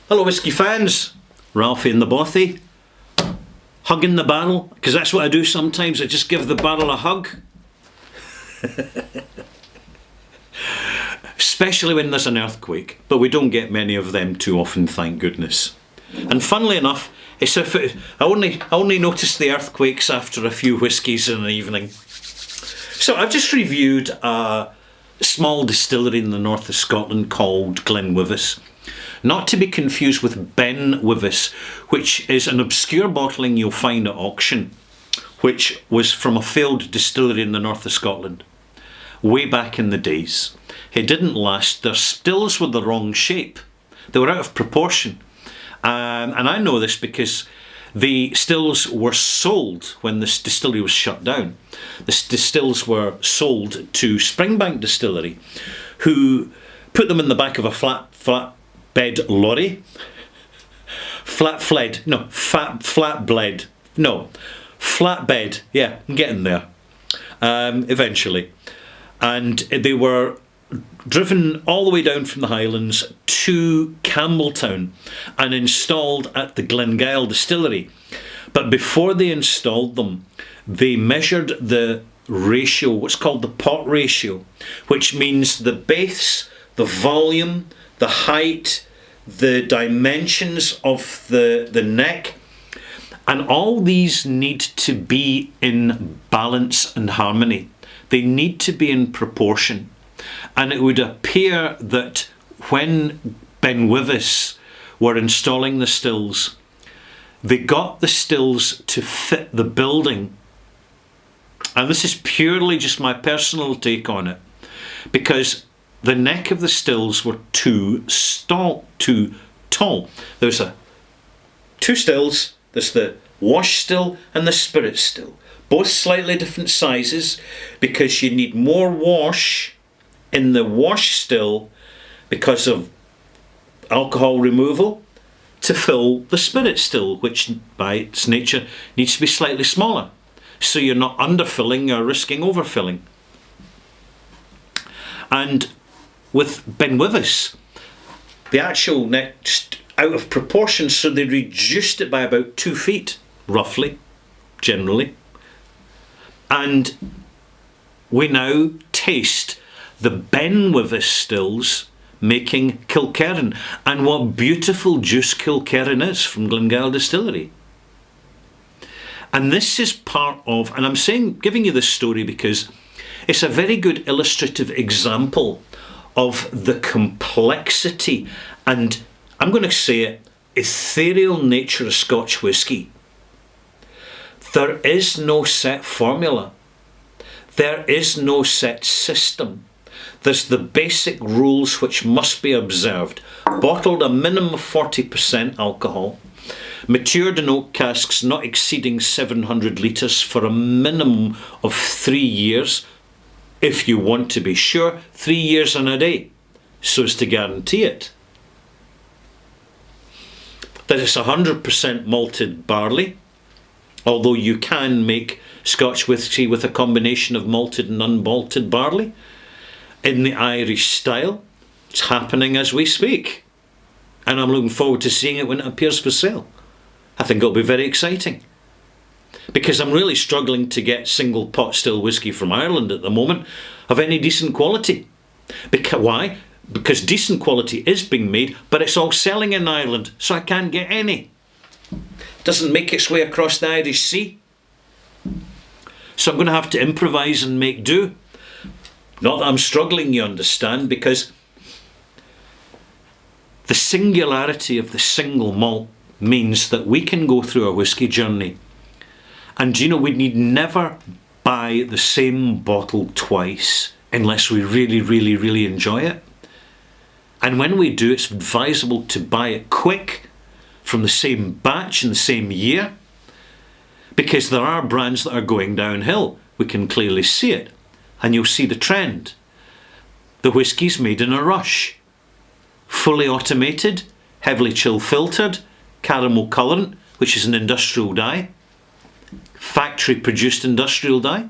Hello whisky fans, Ralphie and the Bothy, hugging the barrel, because that's what I do sometimes, I just give the barrel a hug. Especially when there's an earthquake, but we don't get many of them too often, thank goodness. And funnily enough, I only noticed the earthquakes after a few whiskies in the evening. So I've just reviewed a small distillery in the north of Scotland called Glenwivus. Not to be confused with Benwivus, which is an obscure bottling you'll find at auction, which was from a failed distillery in the north of Scotland, way back in the days. It didn't last. Their stills were the wrong shape. They were out of proportion. And I know this because the stills were sold when this distillery was shut down. The stills were sold to Springbank Distillery, who put them in the back of a flatbed lorry. Flatbed. Yeah, I'm getting there. Eventually. And they were driven all the way down from the Highlands to Campbelltown and installed at the Glengyle distillery. But before they installed them, they measured the ratio, what's called the pot ratio, which means the base, the volume, the height, the dimensions of the neck, and all these need to be in balance and harmony. They need to be in proportion. And it would appear that when Benwivus were installing the stills, they got the stills to fit the building. And this is purely just my personal take on it, because the neck of the stills were too tall. There's two stills. There's the wash still and the spirit still. Both slightly different sizes, because you need more wash in the wash still because of alcohol removal to fill the spirit still, which by its nature needs to be slightly smaller, so you're not underfilling or risking overfilling. And with Benwivus, the actual neck out of proportion, so they reduced it by about 2 feet, roughly, generally. And we now taste the Benwivus stills making Kilkerran, and what beautiful juice Kilkerran is from Glengyle Distillery. And this is part of, and I'm giving you this story because it's a very good illustrative example of the complexity and, I'm going to say it, ethereal nature of Scotch whisky. There is no set formula. There is no set system. There's the basic rules which must be observed. Bottled a minimum of 40% alcohol. Matured in oak casks not exceeding 700 litres for a minimum of 3 years. If you want to be sure, 3 years and a day, so as to guarantee it. That it's 100% malted barley, although you can make Scotch whisky with a combination of malted and unmalted barley in the Irish style. It's happening as we speak, and I'm looking forward to seeing it when it appears for sale. I think it'll be very exciting, because I'm really struggling to get single pot still whisky from Ireland at the moment of any decent quality. Why? Because decent quality is being made, but it's all selling in Ireland, so I can't get any. Doesn't make its way across the Irish Sea. So I'm going to have to improvise and make do. Not that I'm struggling, you understand, because the singularity of the single malt means that we can go through a whisky journey. And you know, we need never buy the same bottle twice unless we really, really, really enjoy it. And when we do, it's advisable to buy it quick from the same batch in the same year, because there are brands that are going downhill. We can clearly see it, and you'll see the trend. The whisky's made in a rush. Fully automated, heavily chill filtered, caramel colourant, which is an industrial dye, factory produced industrial dye.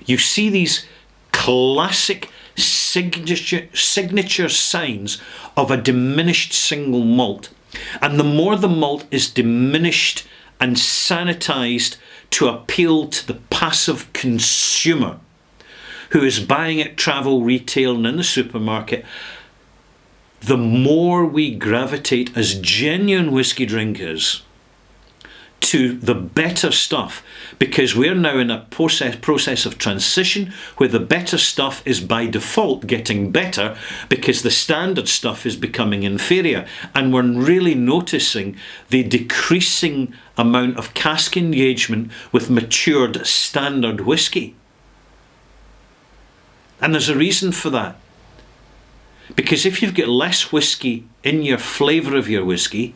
You see these classic signature signs of a diminished single malt. And the more the malt is diminished and sanitized to appeal to the passive consumer who is buying at travel retail and in the supermarket, the more we gravitate as genuine whiskey drinkers to the better stuff, because we're now in a process of transition where the better stuff is by default getting better because the standard stuff is becoming inferior, and we're really noticing the decreasing amount of cask engagement with matured standard whiskey. And there's a reason for that, because if you've got less whiskey in your flavour of your whiskey,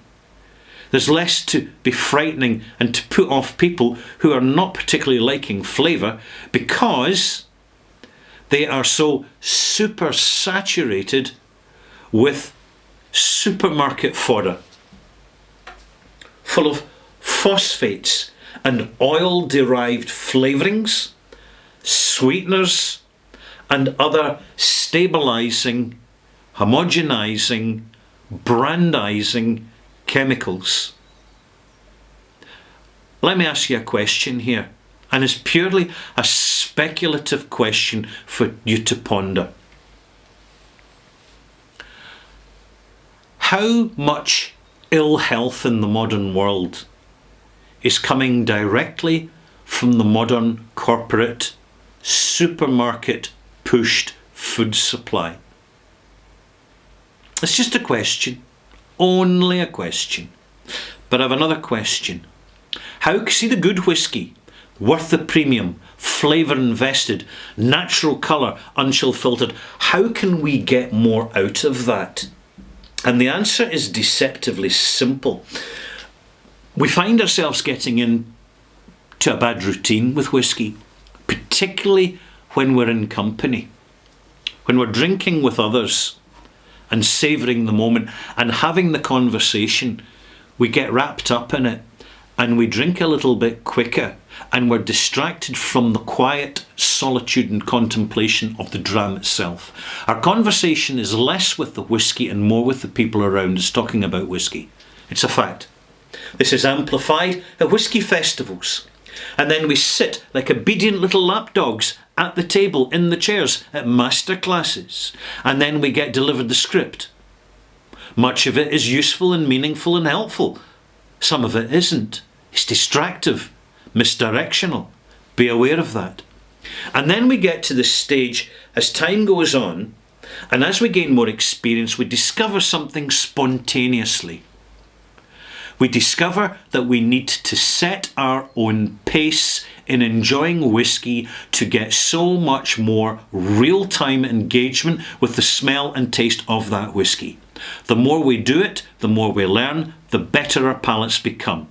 there's less to be frightening and to put off people who are not particularly liking flavour because they are so super saturated with supermarket fodder, full of phosphates and oil-derived flavourings, sweeteners, and other stabilising, homogenising, brandising chemicals. Let me ask you a question here, and it's purely a speculative question for you to ponder. How much ill health in the modern world is coming directly from the modern corporate supermarket pushed food supply? It's just a question. Only a question. But I have another question. See the good whiskey, worth the premium, flavour invested, natural colour, unchill filtered, how can we get more out of that? And the answer is deceptively simple. We find ourselves getting into a bad routine with whiskey, particularly when we're in company, when we're drinking with others and savouring the moment and having the conversation. We get wrapped up in it and we drink a little bit quicker, and we're distracted from the quiet solitude and contemplation of the dram itself. Our conversation is less with the whiskey and more with the people around us talking about whiskey. It's a fact. This is amplified at whiskey festivals. And then we sit like obedient little lapdogs at the table in the chairs at master classes. And then we get delivered the script. Much of it is useful and meaningful and helpful. Some of it isn't. It's distractive, misdirectional. Be aware of that. And then we get to the stage as time goes on, and as we gain more experience, we discover something spontaneously. We discover that we need to set our own pace in enjoying whiskey to get so much more real-time engagement with the smell and taste of that whiskey. The more we do it, the more we learn, the better our palates become.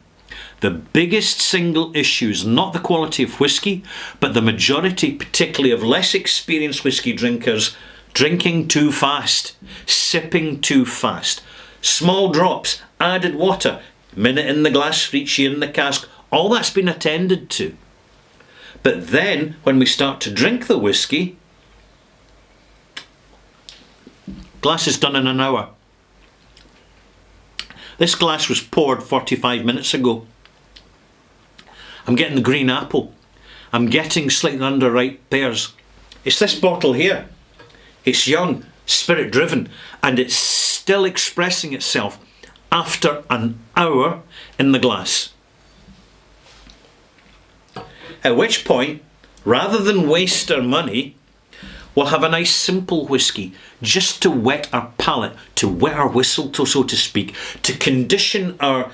The biggest single issue is not the quality of whiskey, but the majority, particularly of less experienced whiskey drinkers, drinking too fast, sipping too fast. Small drops, added water, minute in the glass for each year in the cask, all that's been attended to. But then, when we start to drink the whiskey, glass is done in an hour. This glass was poured 45 minutes ago. I'm getting the green apple. I'm getting slightly underripe pears. It's this bottle here. It's young, spirit driven, and it's still expressing itself after an hour in the glass. At which point, rather than waste our money, we'll have a nice simple whiskey just to wet our palate, to wet our whistle, so to speak, to condition our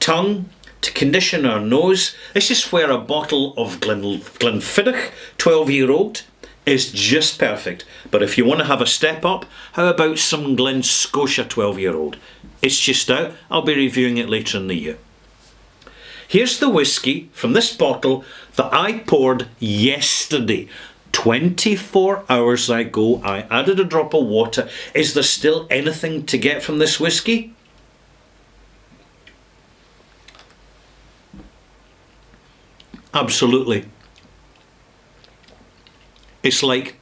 tongue, to condition our nose. This is where a bottle of Glenfiddich 12-year-old is just perfect. But if you want to have a step up, how about some Glen Scotia 12-year-old? It's just out. I'll be reviewing it later in the year. Here's the whiskey from this bottle that I poured yesterday. 24 hours ago, I added a drop of water. Is there still anything to get from this whiskey? Absolutely. It's like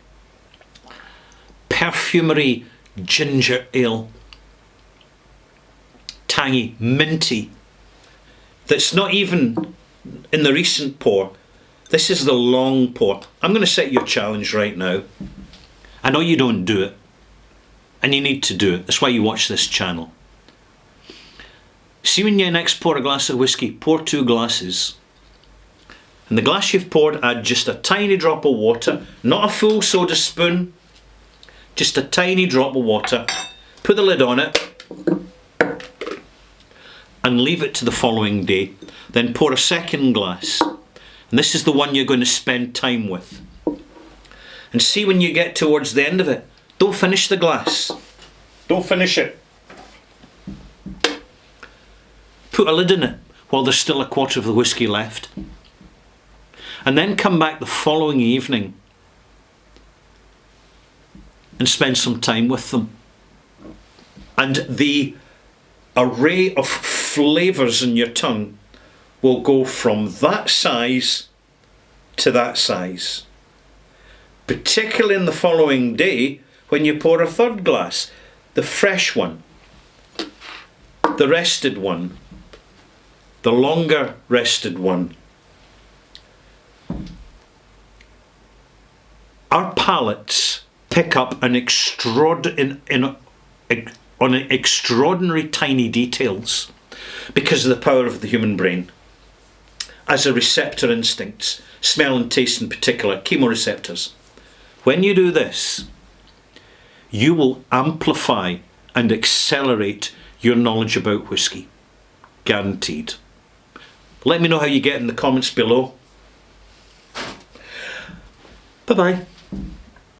perfumery ginger ale. tangy, minty, that's not even in the recent pour. This is the long pour. I'm going to set you a challenge right now. I know you don't do it, and you need to do it. That's why you watch this channel. See, when you next pour a glass of whiskey, pour 2 glasses. In the glass you've poured, add just a tiny drop of water, not a full soda spoon, just a tiny drop of water. Put the lid on it and leave it to the following day. Then pour a second glass, and this is the one you're going to spend time with. And see, when you get towards the end of it, don't finish the glass. Don't finish it. Put a lid in it while there's still a quarter of the whiskey left. And then come back the following evening and spend some time with them. And the array of flavours in your tongue will go from that size to that size. Particularly in the following day when you pour a third glass. The fresh one, the rested one, the longer rested one. Our palates pick up on extraordinary tiny details because of the power of the human brain. As a receptor instincts, smell and taste in particular, chemoreceptors. When you do this, you will amplify and accelerate your knowledge about whiskey. Guaranteed. Let me know how you get in the comments below. Bye-bye.